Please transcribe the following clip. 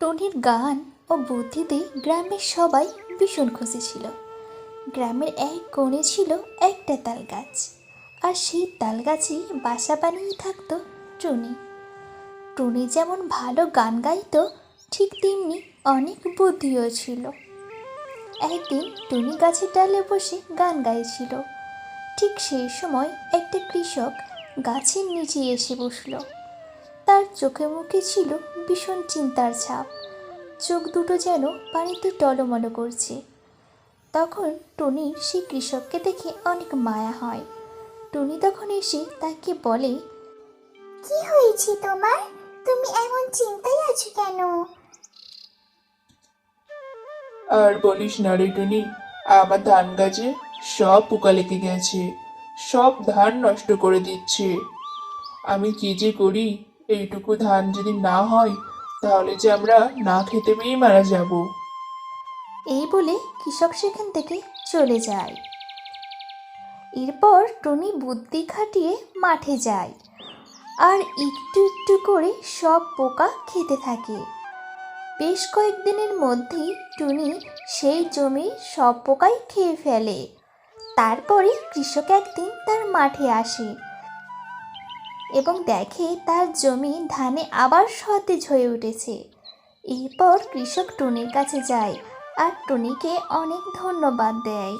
টনির গান ও বুদ্ধিতে গ্রামের সবাই ভীষণ খুশি ছিল। গ্রামের এক কোণে ছিল একটা তাল গাছ, আর সেই তাল গাছে বাসা বানিয়ে থাকতো টুনি। টুনি যেমন ভালো গান গাইতো, ঠিক তেমনি অনেক বুদ্ধিও ছিল। একদিন টুনি গাছের ডালে বসে গান গাইছিল। ঠিক সেই সময় একটা কৃষক গাছের নিচে এসে বসল। তার চোখে মুখে ছিল ভীষণ চিন্তার ছাপ, চোখ দুটো যেন পানিতে টলমল করছে। তখন টুনির সেই কৃষককে দেখে অনেক মায়া হয়। টুনি তখন এসে তাকে বলে, কি হয়েছে তোমার? তুমি এমন চিন্তায় আছো কেন? আর বলিস না রে টুনি, আমার ধান গাছে সব পোকা লেগে গেছে, সব ধান নষ্ট করে দিচ্ছে। আমি কি যে করি, এইটুকু ধান যদি না হয় তাহলে যে আমরা না খেতে পেয়েই মারা যাব। এই বলে কৃষক সেখান থেকে চলে যায়। এরপর টুনি বুদ্ধি খাটিয়ে মাঠে যায় আর একটু একটু করে সব পোকা খেতে থাকে। বেশ কয়েকদিনের মধ্যেই টুনি সেই জমির সব পোকাই খেয়ে ফেলে। তারপরে কৃষক একদিন তার মাঠে আসে এবং দেখে তার জমি ধানে আবার সতেজ হয়ে উঠেছে। এরপর কৃষক টুনির কাছে যায় আর টুনিকে অনেক ধন্যবাদ দেয়।